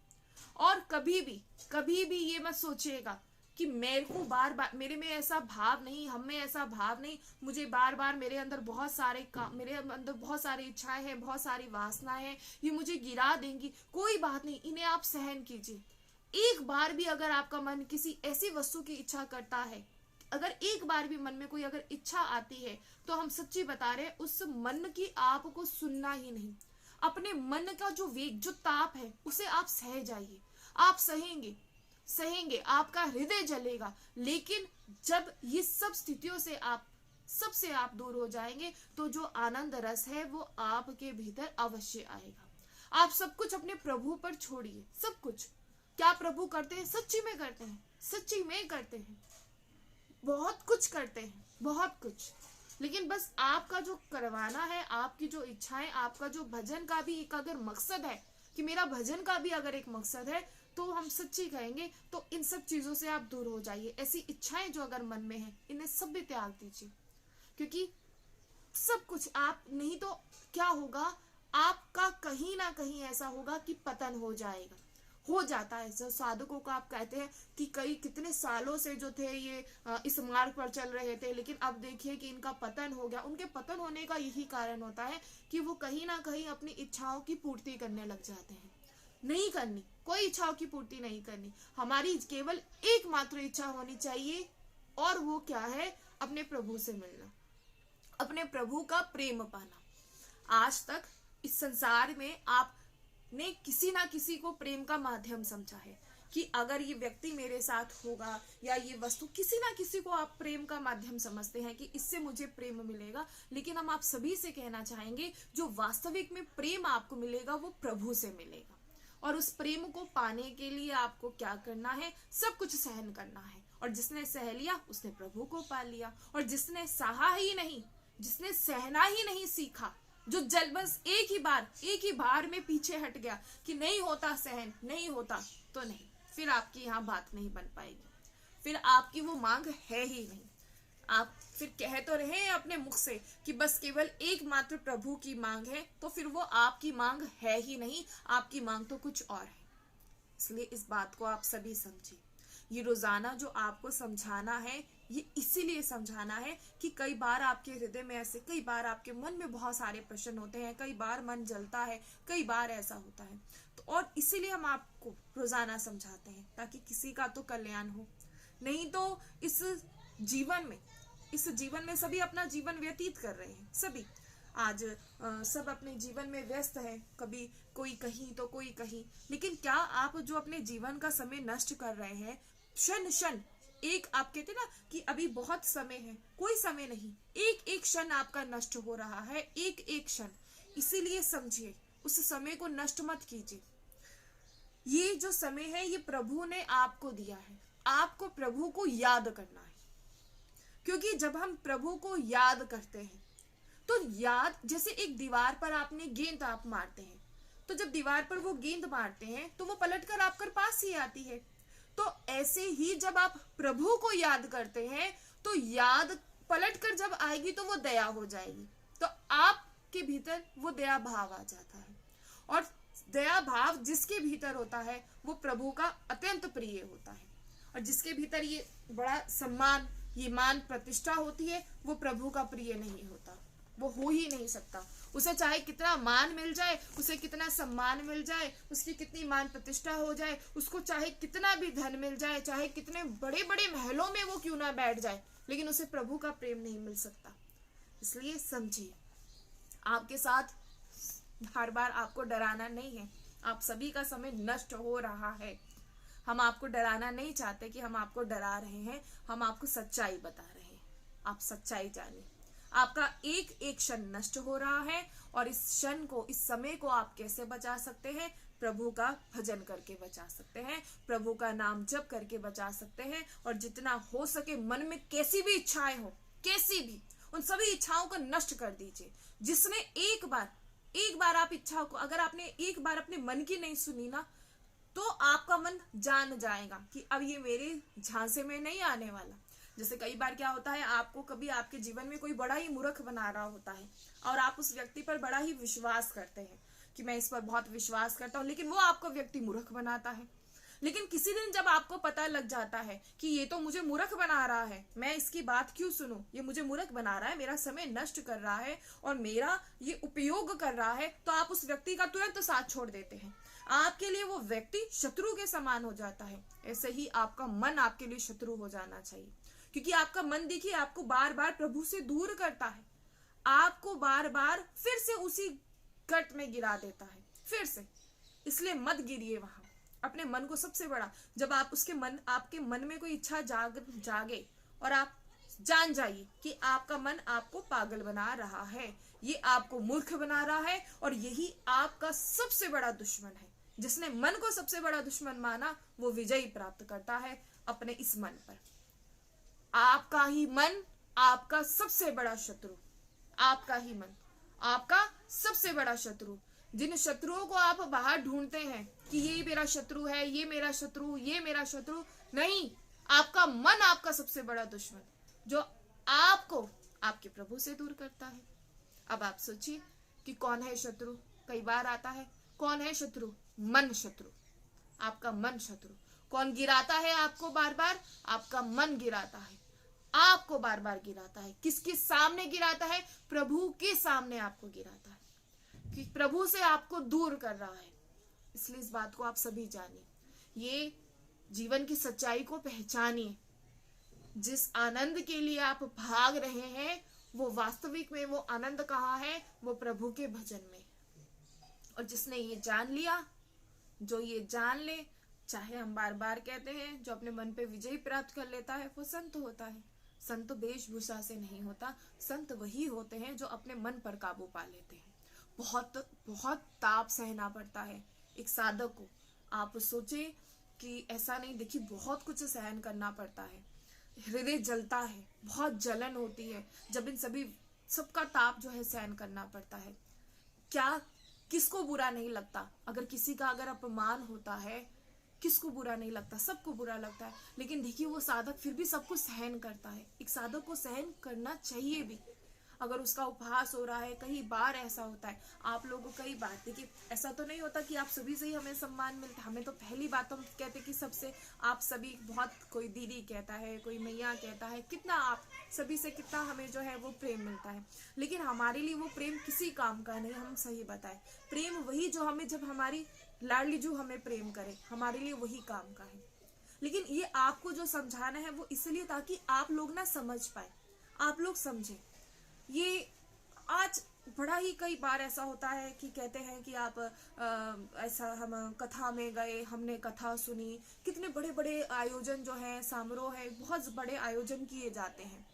S1: और कभी भी ये मत सोचिएगा कि मेरे को बार बार, मेरे में ऐसा भाव नहीं, हम में ऐसा भाव नहीं, मुझे बार बार, मेरे अंदर बहुत सारे काम, मेरे अंदर बहुत सारी इच्छाएं हैं, बहुत सारी वासनाएं हैं, ये मुझे गिरा देंगी। कोई बात नहीं, इन्हें आप सहन कीजिए। एक बार भी अगर आपका मन किसी ऐसी वस्तु की इच्छा करता है, अगर एक बार भी मन में कोई अगर इच्छा आती है, तो हम सच्ची बता रहे हैं, उस मन की आपको सुनना ही नहीं। अपने मन का जो वेग, जो ताप है, उसे आप सह जाइए। आप सहेंगे, आपका हृदय जलेगा, लेकिन जब ये सब स्थितियों से सबसे आप दूर हो जाएंगे तो जो आनंद रस है वो आपके भीतर अवश्य आएगा। आप सब कुछ अपने प्रभु पर छोड़िए, सब कुछ। क्या प्रभु करते हैं? सच्ची में करते हैं, सच्ची में करते हैं, बहुत कुछ करते हैं, बहुत कुछ। लेकिन बस आपका जो करवाना है, आपकी जो इच्छाएं, आपका जो भजन का भी एक अगर मकसद है, कि मेरा भजन का भी अगर एक मकसद है, तो हम सच्ची कहेंगे तो इन सब चीजों से आप दूर हो जाइए। ऐसी इच्छाएं जो अगर मन में है, इन्हें सब भी त्याग दीजिए, क्योंकि सब कुछ आप, नहीं तो क्या होगा, आपका कहीं ना कहीं ऐसा होगा कि पतन हो जाएगा, हो जाता है। जो साधकों को आप कहते हैं कि कई कितने सालों से जो थे ये इस मार्ग पर चल रहे थे, लेकिन अब देखिए कि इनका पतन हो गया। उनके पतन होने का यही कारण होता है कि वो कहीं ना कहीं अपनी इच्छाओं की पूर्ति करने लग जाते हैं। नहीं करनी, कोई इच्छाओं की पूर्ति नहीं करनी। हमारी केवल एकमात्र इच्छा होनी चाहिए, और वो क्या है? अपने प्रभु से मिलना, अपने प्रभु का प्रेम पाना। आज तक इस संसार में आपने किसी ना किसी को प्रेम का माध्यम समझा है कि अगर ये व्यक्ति मेरे साथ होगा या ये वस्तु, किसी ना किसी को आप प्रेम का माध्यम समझते हैं कि इससे मुझे प्रेम मिलेगा। लेकिन हम आप सभी से कहना चाहेंगे, जो वास्तविक में प्रेम आपको मिलेगा वो प्रभु से मिलेगा। और उस प्रेम को पाने के लिए आपको क्या करना है? सब कुछ सहन करना है। और जिसने सह लिया उसने प्रभु को पा लिया। और जिसने सहा ही नहीं, जिसने सहना ही नहीं सीखा, जो जल बस एक ही बार में पीछे हट गया कि नहीं होता सहन, नहीं होता, तो नहीं, फिर आपकी यहाँ बात नहीं बन पाएगी, फिर आपकी वो मांग है ही नहीं। आप फिर कह तो रहे हैं अपने मुख से कि बस केवल एकमात्र प्रभु की मांग है, तो फिर वो आपकी मांग है ही नहीं, आपकी मांग तो कुछ और है। इसलिए इस बात को आप सभी समझिए। ये रोजाना जो आपको समझाना है, ये इसीलिए समझाना है कि कई बार आपके हृदय में ऐसे, कई बार आपके मन में बहुत सारे प्रश्न होते हैं, कई बार मन जलता है, कई बार ऐसा होता है, तो और इसीलिए हम आपको रोजाना समझाते हैं, ताकि किसी का तो कल्याण हो। नहीं तो इस जीवन में सभी अपना जीवन व्यतीत कर रहे हैं, सभी आज सब अपने जीवन में व्यस्त है, कभी कोई कहीं तो कोई कहीं। लेकिन क्या आप जो अपने जीवन का समय नष्ट कर रहे हैं, क्षण क्षण, एक आप कहते ना कि अभी बहुत समय है, कोई समय नहीं, एक एक क्षण आपका नष्ट हो रहा है, एक एक क्षण। इसीलिए समझिए, उस समय को नष्ट मत कीजिए। ये जो समय है ये प्रभु ने आपको दिया है, आपको प्रभु को याद करना है। क्योंकि जब हम प्रभु को याद करते हैं तो याद, जैसे एक दीवार पर आपने गेंद आप मारते हैं, तो जब दीवार पर वो गेंद मारते हैं तो वो पलटकर आपके पास ही आती है। तो ऐसे ही जब आप प्रभु को याद करते हैं तो याद पलटकर जब आएगी तो वो दया हो जाएगी, तो आपके भीतर वो दया भाव आ जाता है। और दया भाव जिसके भीतर होता है वो प्रभु का अत्यंत प्रिय होता है। और जिसके भीतर ये बड़ा सम्मान, ये मान प्रतिष्ठा होती है, वो प्रभु का प्रिय नहीं होता, वो हो ही नहीं सकता। उसे चाहे कितना मान मिल जाए, उसे कितना सम्मान मिल जाए, उसकी कितनी मान प्रतिष्ठा हो जाए, उसको चाहे कितना भी धन मिल जाए, चाहे कितने बड़े बड़े महलों में वो क्यों ना बैठ जाए, लेकिन उसे प्रभु का प्रेम नहीं मिल सकता। इसलिए समझिए, आपके साथ हर बार आपको डराना नहीं है। आप सभी का समय नष्ट हो रहा है। हम आपको डराना नहीं चाहते कि हम आपको डरा रहे हैं, हम आपको सच्चाई बता रहे हैं। आप सच्चाई जानिए। आपका एक एक क्षण नष्ट हो रहा है, और इस क्षण को, इस समय को आप कैसे बचा सकते हैं? प्रभु का भजन करके बचा सकते हैं, प्रभु का नाम जप करके बचा सकते हैं। और जितना हो सके मन में कैसी भी इच्छाएं हो, कैसी भी, उन सभी इच्छाओं को नष्ट कर दीजिए। जिसने एक बार आप इच्छा को, अगर आपने एक बार अपने मन की नहीं सुनी ना, तो आपका मन जान जाएगा कि अब ये मेरे झांसे में नहीं आने वाला। जैसे कई बार क्या होता है, आपको कभी आपके जीवन में कोई बड़ा ही मूर्ख बना रहा होता है, और आप उस व्यक्ति पर बड़ा ही विश्वास करते हैं कि मैं इस पर बहुत विश्वास करता हूं, लेकिन वो आपको व्यक्ति मूर्ख बनाता है। लेकिन किसी दिन जब आपको पता लग जाता है कि ये तो मुझे मूर्ख बना रहा है, मैं इसकी बात क्यों सुनूं, ये मुझे मूर्ख बना रहा है, मेरा समय नष्ट कर रहा है और मेरा ये उपयोग कर रहा है, तो आप उस व्यक्ति का तुरंत साथ छोड़ देते हैं। आपके लिए वो व्यक्ति शत्रु के समान हो जाता है। ऐसे ही आपका मन आपके लिए शत्रु हो जाना चाहिए, क्योंकि आपका मन देखिए आपको बार बार प्रभु से दूर करता है, आपको बार बार फिर से उसी गट में गिरा देता है, फिर से। इसलिए मत गिरिए वहां। अपने मन को सबसे बड़ा, जब आप आपके मन में कोई इच्छा जागे और आप जान जाइए कि आपका मन आपको पागल बना रहा है, ये आपको मूर्ख बना रहा है, और यही आपका सबसे बड़ा दुश्मन है। जिसने मन को सबसे बड़ा दुश्मन माना, वो विजय प्राप्त करता है अपने इस मन पर। आपका ही मन आपका सबसे बड़ा शत्रु, आपका ही मन आपका सबसे बड़ा शत्रु। जिन शत्रुओं को आप बाहर ढूंढते हैं कि ये मेरा शत्रु है, ये मेरा शत्रु, ये मेरा शत्रु, नहीं, आपका मन आपका सबसे बड़ा दुश्मन, जो आपको आपके प्रभु से दूर करता है। अब आप सोचिए कि कौन है शत्रु। कई बार आता है, कौन है शत्रु? मन शत्रु, आपका मन शत्रु। कौन गिराता है आपको बार बार? आपका मन गिराता है, आपको बार बार गिराता है। किसके सामने गिराता है? प्रभु के सामने आपको गिराता है, कि प्रभु से आपको दूर कर रहा है। इसलिए इस बात को आप सभी जानिए, ये जीवन की सच्चाई को पहचानिए। जिस आनंद के लिए आप भाग रहे हैं, वो वास्तविक में वो आनंद कहाँ है? वो प्रभु के भजन में। और जिसने ये जान लिया, जो ये जान ले, चाहे हम बार बार कहते हैं, जो अपने मन पे विजय प्राप्त कर लेता है वो संत होता है। संत वेशभूषा से नहीं होता, संत वही होते हैं जो अपने मन पर काबू पा लेते हैं। बहुत बहुत ताप सहना पड़ता है एक साधक को। आप सोचे कि ऐसा नहीं, देखिए बहुत कुछ सहन करना पड़ता है, हृदय जलता है, बहुत जलन होती है जब इन सबका ताप जो है सहन करना पड़ता है। क्या किसको बुरा नहीं लगता? अगर किसी का अगर अपमान होता है, किसको बुरा नहीं लगता? सबको बुरा लगता है। लेकिन देखिए वो साधक फिर भी सबको सहन करता है। एक साधक को सहन करना चाहिए भी। अगर उसका उपहास हो रहा है, कई बार ऐसा होता है, आप लोगों को कई बार देखिए, ऐसा तो नहीं होता कि आप सभी से ही हमें सम्मान मिलता है। हमें तो पहली बात हम कहते कि सबसे आप सभी, बहुत कोई दीदी कहता है, कोई मैया कहता है, कितना आप सभी से कितना हमें जो है वो प्रेम मिलता है। लेकिन हमारे लिए वो प्रेम किसी काम का नहीं। हम सही बताएं, प्रेम वही जो हमें, जब हमारी लाडली जो हमें प्रेम करे, हमारे लिए वही काम का है। लेकिन ये आपको जो समझाना है वो इसलिए ताकि आप लोग ना समझ पाए, आप लोग समझें। ये आज बड़ा ही कई बार ऐसा होता है कि कहते हैं कि आप ऐसा, हम कथा में गए, हमने कथा सुनी, कितने बड़े बड़े आयोजन जो है, समारोह है, बहुत बड़े आयोजन किए जाते हैं,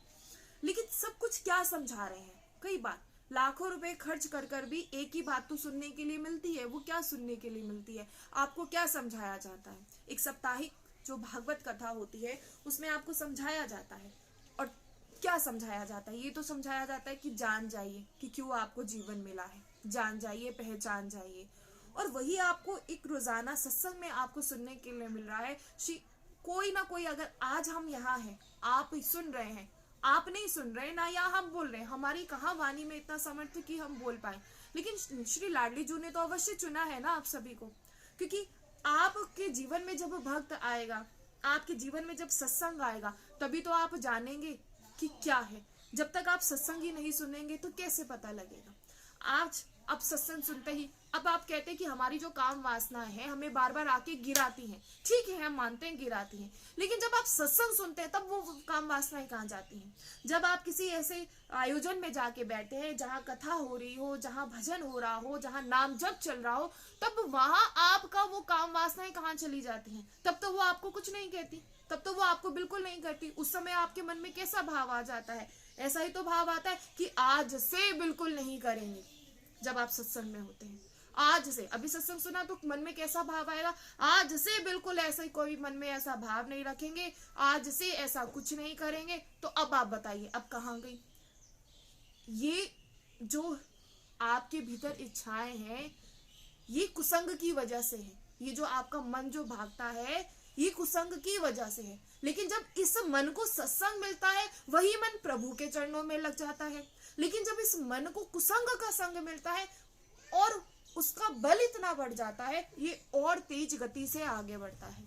S1: लेकिन सब कुछ क्या समझा रहे हैं? कई बार लाखों रुपए खर्च कर कर भी एक ही बात तो सुनने के लिए मिलती है। वो क्या सुनने के लिए मिलती है? आपको क्या समझाया जाता है? एक साप्ताहिक जो भागवत कथा होती है उसमें आपको समझाया जाता है, और क्या समझाया जाता है? ये तो समझाया जाता है कि जान जाइए कि क्यों आपको जीवन मिला है, जान जाइए, पहचान जाइए। और वही आपको एक रोजाना सत्संग में आपको सुनने के लिए मिल रहा है। कोई ना कोई, अगर आज हम यहाँ हैं, आप सुन रहे हैं, आप नहीं सुन रहे ना, या हम बोल रहे हैं, हमारी कहाँ वाणी में इतना सामर्थ्य कि हम बोल पाए। लेकिन श्री लाडली जी ने तो अवश्य चुना है ना आप सभी को, क्योंकि आपके जीवन में जब भक्त आएगा, आपके जीवन में जब सत्संग आएगा, तभी तो आप जानेंगे कि क्या है। जब तक आप सत्संग ही नहीं सुनेंगे तो कैसे पता लगेगा। आज अब सत्संग सुनते ही अब आप कहते हैं कि हमारी जो काम वासना है हमें बार बार आके गिराती हैं। ठीक है, हम मानते हैं गिराती हैं, लेकिन जब आप सत्संग सुनते हैं तब वो काम वासनाएं कहाँ जाती हैं। जब आप किसी ऐसे आयोजन में जाके बैठे हैं जहाँ कथा हो रही हो, जहाँ भजन हो रहा हो, जहाँ नाम जप चल रहा हो, तब वहां आपका वो काम वासनाएं कहाँ चली जाती हैं। तब तो वो आपको कुछ नहीं कहती, तब तो वो आपको बिल्कुल नहीं करती। उस समय आपके मन में कैसा भाव आ जाता है? ऐसा ही तो भाव आता है कि आज से बिल्कुल नहीं करेंगे। जब आप सत्संग में होते हैं, आज से, अभी सत्संग सुना तो मन में कैसा भाव आएगा? आज से बिल्कुल ऐसा ही, कोई मन में ऐसा भाव नहीं रखेंगे, आज से ऐसा कुछ नहीं करेंगे। तो अब आप बताइए, अब कहाँ गई ये जो आपके भीतर इच्छाएं हैं? ये कुसंग की वजह से है। ये जो आपका मन जो भागता है, ये कुसंग की वजह से है। लेकिन जब इस मन को सत्संग मिलता है, वही मन प्रभु के चरणों में लग जाता है। लेकिन जब इस मन को कुसंग का संग मिलता है और उसका बल इतना बढ़ जाता है, ये और तेज गति से आगे बढ़ता है।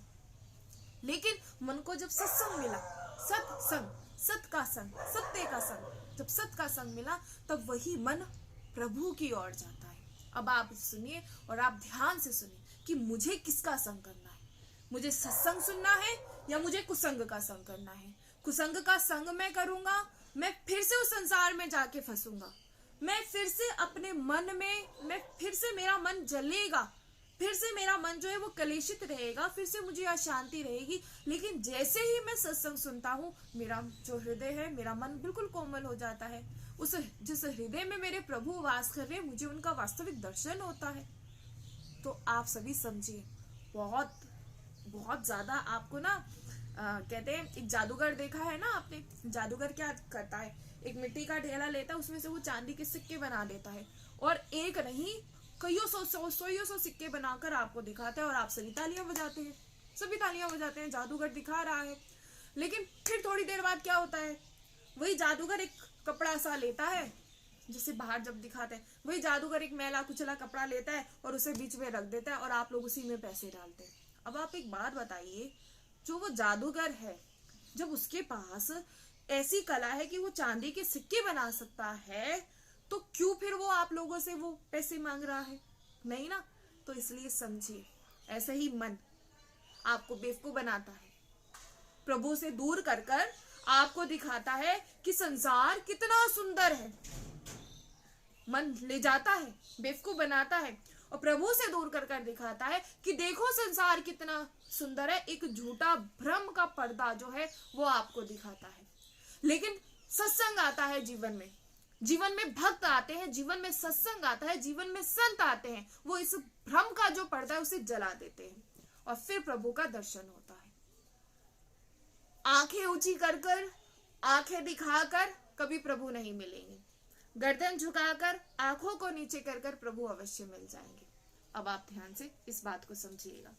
S1: लेकिन मन को जब सत्संग मिला, सत्संग, सत का संग, सत्य का संग, जब सत का संग मिला, तब वही मन प्रभु की ओर जाता है। अब आप सुनिए और आप ध्यान से सुनिए कि मुझे किसका संग करना है। मुझे सत्संग सुनना है या मुझे कुसंग का संग करना है? कुसंग का संग मैं करूंगा, मैं फिर से उस संसार में जाके फंसूंगा, मैं फिर से अपने मन में, मैं फिर से मेरा मन जलेगा, फिर से मेरा मन जो है वो कलेशित रहेगा, फिर से मुझे अशांति रहेगी। लेकिन जैसे ही मैं सत्संग सुनता हूँ, मेरा जो हृदय है, मेरा मन बिल्कुल कोमल हो जाता है। उस जिस हृदय में मेरे प्रभु वास कर रहे हैं, मुझे उनका वास्तविक दर्शन होता है। तो आप सभी समझिए, बहुत बहुत ज्यादा आपको ना कहते हैं, एक जादूगर देखा है ना आपने? जादूगर क्या करता है, एक मिट्टी का ढेला लेता है, उसमें से वो चांदी के सिक्के बना देता है, और एक नहीं कईयों सौ सिक्के बनाकर आपको दिखाता है, और आप सभी तालियां बजाते हैं, सभी तालियां बजाते हैं, जादूगर दिखा रहा है। लेकिन फिर थोड़ी देर बाद क्या होता है, वही जादूगर एक कपड़ा सा लेता है, जिसे बाहर जब दिखाते हैं, वही जादूगर एक मैला कुचला कपड़ा लेता है और उसे बीच में रख देता है, और आप लोग उसी में पैसे डालते हैं। अब आप एक बात बताइए, जो वो जादूगर है, जब उसके पास ऐसी कला है कि वो चांदी के सिक्के बना सकता है, तो क्यों फिर वो आप लोगों से वो पैसे मांग रहा है? नहीं ना। तो इसलिए समझिए, ऐसे ही मन आपको बेवकूफ बनाता है, प्रभु से दूर कर कर आपको दिखाता है कि संसार कितना सुंदर है। मन ले जाता है, बेवकूफ बनाता है, और प्रभु से दूर कर कर दिखाता है कि देखो संसार कितना सुंदर है। एक झूठा भ्रम का पर्दा जो है वो आपको दिखाता है। लेकिन सत्संग आता है जीवन में, जीवन में भक्त आते हैं, जीवन में सत्संग आता है, जीवन में संत आते हैं, वो इस भ्रम का जो पर्दा है उसे जला देते हैं, और फिर प्रभु का दर्शन होता है। आंखें ऊंची कर कर, आंखें दिखाकर कभी प्रभु नहीं मिलेंगे, गर्दन झुकाकर, आंखों को नीचे कर कर प्रभु अवश्य मिल जाएंगे। अब आप ध्यान से इस बात को समझिएगा।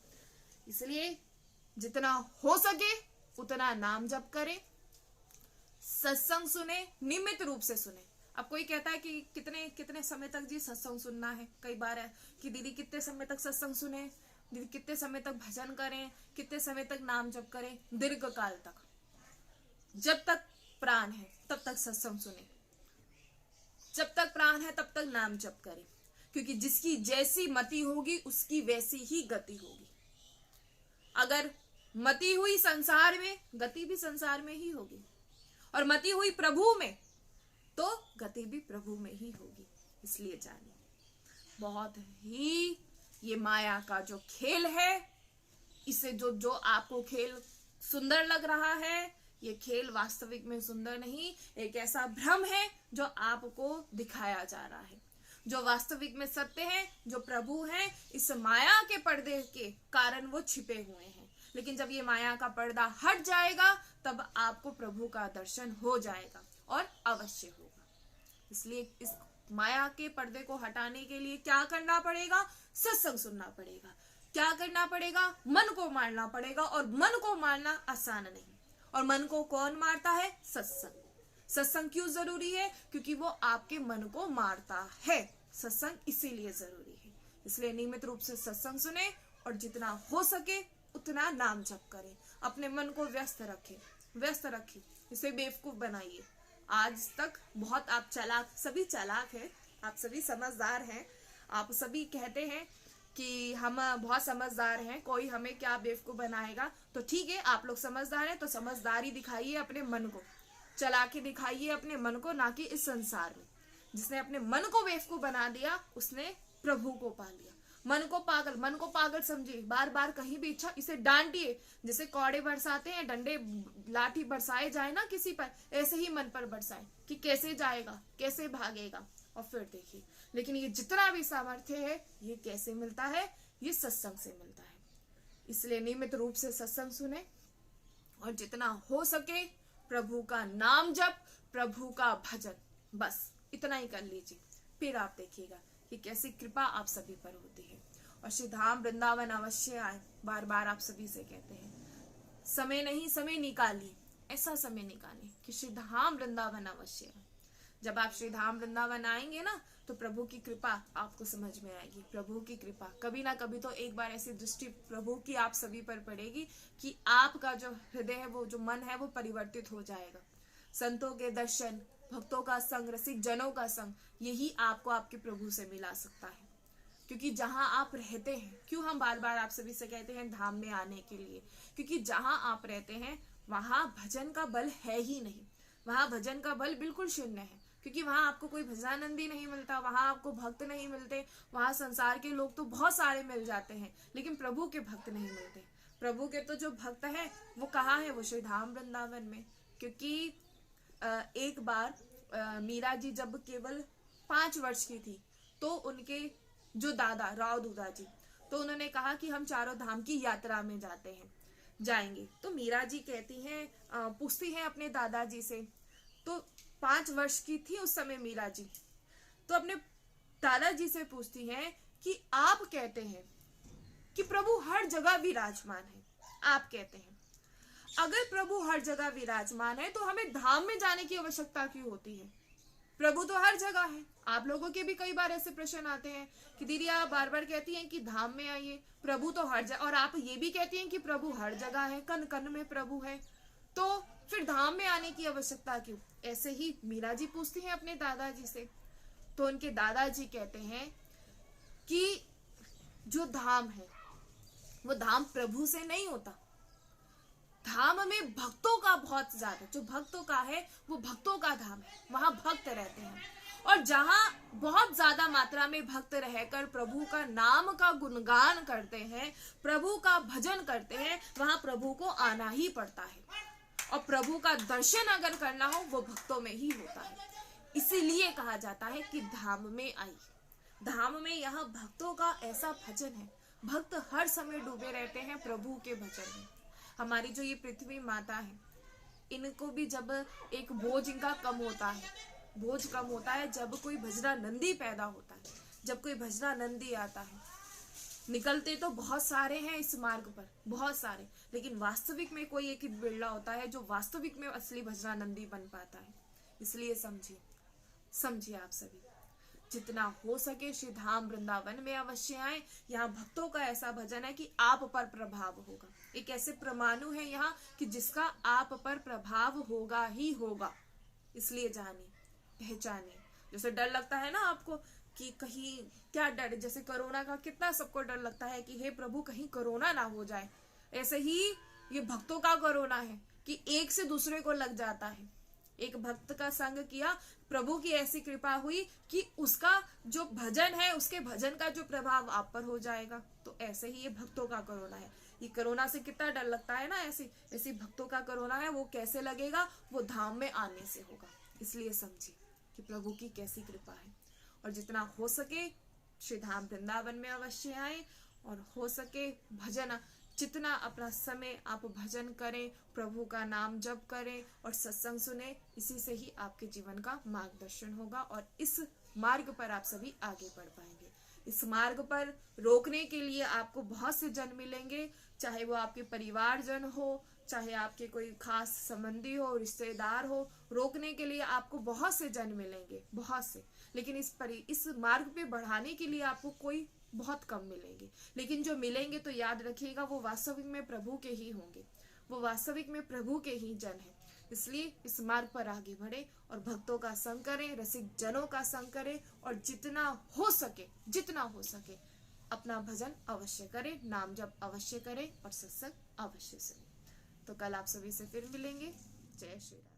S1: इसलिए जितना हो सके उतना नाम जप करें, सत्संग सुने, नियमित रूप से सुने। अब कोई कहता है कि कितने कितने समय तक जी सत्संग सुनना है। कई बार है कि दीदी कितने समय तक सत्संग सुने, दीदी कितने समय तक भजन करें, कितने समय तक नाम जप करें? दीर्घ काल तक, जब तक प्राण है तब तक सत्संग सुने, जब तक प्राण है तब तक नाम जप करें, क्योंकि जिसकी जैसी मति होगी उसकी वैसी ही गति होगी। अगर मति हुई संसार में, गति भी संसार में ही होगी, और मति हुई प्रभु में, तो गति भी प्रभु में ही होगी। इसलिए जानिए, बहुत ही ये माया का जो खेल है, इसे जो आपको खेल सुंदर लग रहा है, ये खेल वास्तविक में सुंदर नहीं, एक ऐसा भ्रम है जो आपको दिखाया जा रहा है। जो वास्तविक में सत्य है, जो प्रभु हैं, इस माया के पर्दे के कारण वो छिपे हुए हैं। लेकिन जब ये माया का पर्दा हट जाएगा, तब आपको प्रभु का दर्शन हो जाएगा, और अवश्य होगा। इसलिए इस माया के पर्दे को हटाने के लिए क्या करना पड़ेगा? सत्संग सुनना पड़ेगा। क्या करना पड़ेगा? मन को मारना पड़ेगा, और मन को मारना आसान नहीं। और मन को कौन मारता है? सत्संग। सत्संग क्यों जरूरी है? क्योंकि वो आपके मन को मारता है। सत्संग इसीलिए जरूरी है। इसलिए नियमित रूप से सत्संग सुने और जितना हो सके उतना नाम जप करें। अपने मन को व्यस्त रखें, इसे बेवकूफ बनाइए। आज तक बहुत आप सभी चालाक हैं, आप सभी समझदार हैं। आप सभी कहते हैं कि हम बहुत समझदार हैं, कोई हमें क्या बेवकूफ बनाएगा। तो ठीक है, आप लोग समझदार हैं तो समझदारी दिखाइए, अपने मन को चला के दिखाइए, अपने मन को, ना कि इस संसार में। जिसने अपने मन को बेवकूफ बना दिया उसने प्रभु को पा लिया। मन को पागल समझिए। बार बार कहीं भी इच्छा, इसे डांटिए। जैसे कौड़े बरसाते हैं, डंडे लाठी बरसाए जाए ना किसी पर, ऐसे ही मन पर बरसाए कि कैसे जाएगा, कैसे भागेगा, और फिर देखिए। लेकिन ये जितना भी सामर्थ्य है ये कैसे मिलता है? ये सत्संग से मिलता है। इसलिए नियमित रूप से सत्संग सुने और जितना हो सके प्रभु का नाम जप, प्रभु का भजन, बस इतना ही कर लीजिए। फिर आप देखिएगा कि कैसी कृपा आप सभी पर होती है। और श्री धाम वृंदावन अवश्य आए, बार बार आप सभी से कहते हैं। समय नहीं, समय निकालिए, ऐसा समय निकालिए कि श्री धाम वृंदावन अवश्य आए। जब आप श्री धाम वृंदावन आएंगे ना, तो प्रभु की कृपा आपको समझ में आएगी। प्रभु की कृपा कभी ना कभी तो एक बार ऐसी दृष्टि प्रभु की आप सभी पर पड़ेगी कि आपका जो हृदय है, वो जो मन है, वो परिवर्तित हो जाएगा। संतों के दर्शन, भक्तों का संग, रसिक जनों का संग, यही आपको आपके प्रभु से मिला सकता है। क्योंकि जहां आप रहते हैं, क्यों हम बार बार आप सभी से कहते हैं धाम में आने के लिए? क्योंकि जहां आप रहते हैं वहां भजन का बल है ही नहीं। वहां भजन का बल बिल्कुल शून्य है। क्योंकि वहां आपको कोई भजनानंदी नहीं मिलता, वहां आपको भक्त नहीं मिलते। वहां संसार के लोग तो बहुत सारे मिल जाते हैं, लेकिन प्रभु के भक्त नहीं मिलते। प्रभु के तो जो भक्त है वो कहाँ है? वो श्री धाम वृंदावन में। क्योंकि एक बार मीरा जी जब केवल 5 वर्ष की थी, तो उनके जो दादा राव दूधा जी, तो उन्होंने कहा कि हम चारों धाम की यात्रा में जाएंगे। तो मीरा जी कहती हैं, पूछती हैं अपने दादाजी से। तो 5 वर्ष की थी उस समय मीरा जी, तो अपने दादाजी से पूछती हैं कि आप कहते हैं कि प्रभु हर जगह विराजमान है। आप कहते हैं अगर प्रभु हर जगह विराजमान है तो हमें धाम में जाने की आवश्यकता क्यों होती है? प्रभु तो हर जगह है। आप लोगों के भी कई बार ऐसे प्रश्न आते हैं कि दीदी आप बार बार कहती हैं कि धाम में आइए, प्रभु तो हर जगह, और आप ये भी कहती हैं कि प्रभु हर जगह है, कण कण में प्रभु है, तो फिर धाम में आने की आवश्यकता क्यों? ऐसे ही मीरा जी पूछती हैं अपने दादाजी से। तो उनके दादाजी कहते हैं कि जो धाम है वो धाम प्रभु से नहीं होता। धाम में भक्तों का बहुत ज्यादा, जो भक्तों का है वो भक्तों का धाम है, वहां भक्त रहते हैं। और जहां बहुत ज्यादा मात्रा में भक्त रहकर प्रभु का नाम का गुणगान करते हैं, प्रभु का भजन करते हैं, वहां प्रभु को आना ही पड़ता है। और प्रभु का दर्शन अगर करना हो वो भक्तों में ही होता है। इसीलिए कहा जाता है कि धाम में आई। धाम में यहाँ भक्तों का ऐसा भजन है, भक्त हर समय डूबे रहते हैं प्रभु के भजन में। हमारी जो ये पृथ्वी माता है, इनको भी जब एक बोझ इनका कम होता है, बोझ कम होता है जब कोई भजनानंदी पैदा होता है, जब कोई भजनानंदी आता है। निकलते तो बहुत सारे हैं इस मार्ग पर, बहुत सारे, लेकिन वास्तविक में कोई एक ही बिरला होता है जो वास्तविक में असली भजनानंदी बन पाता है। इसलिए समझिए आप सभी, जितना हो सके श्री धाम वृंदावन में अवश्य आए। यहाँ भक्तों का ऐसा भजन है कि आप पर प्रभाव होगा। एक ऐसे परमाणु है यहाँ कि जिसका आप पर प्रभाव होगा ही होगा। इसलिए जानिए, पहचानिए। जैसे डर लगता है ना आपको कि कहीं क्या डर, जैसे कोरोना का कितना सबको डर लगता है कि हे प्रभु कहीं कोरोना ना हो जाए, ऐसे ही ये भक्तों का कोरोना है कि एक से दूसरे को लग जाता है। एक भक्त का संग किया, प्रभु की ऐसी कृपा हुई कि उसका जो भजन है, उसके भजन का जो प्रभाव आप पर हो जाएगा। तो ऐसे ही ये भक्तों का कोरोना है। ये कोरोना से कितना डर लगता है ना, ऐसी भक्तों का कोरोना है। वो कैसे लगेगा? वो धाम में आने से होगा। इसलिए समझिए कि प्रभु की कैसी कृपा है। और जितना हो सके श्री धाम वृंदावन में अवश्य आए, और हो सके भजन, जितना अपना समय आप भजन करें, प्रभु का नाम जप करें और सत्संग सुने। इसी से ही आपके जीवन का मार्गदर्शन होगा और इस मार्ग पर आप सभी आगे बढ़ पाएंगे। इस मार्ग पर रोकने के लिए आपको बहुत से जन मिलेंगे, चाहे वो आपके परिवारजन हो, चाहे आपके कोई खास संबंधी हो, रिश्तेदार हो, रोकने के लिए आपको बहुत से जन मिलेंगे, बहुत से, लेकिन इस मार्ग पे बढ़ाने के लिए आपको कोई बहुत कम मिलेंगे। लेकिन जो मिलेंगे तो याद रखिएगा वो वास्तविक में प्रभु के ही होंगे, वो वास्तविक में प्रभु के ही जन है। इसलिए इस मार्ग पर आगे बढ़े और भक्तों का संग करें, रसिक जनों का संग करें, और जितना हो सके अपना भजन अवश्य करें, नाम जप अवश्य करें और सत्संग अवश्य सुने। तो कल आप सभी से फिर मिलेंगे। जय श्री राम।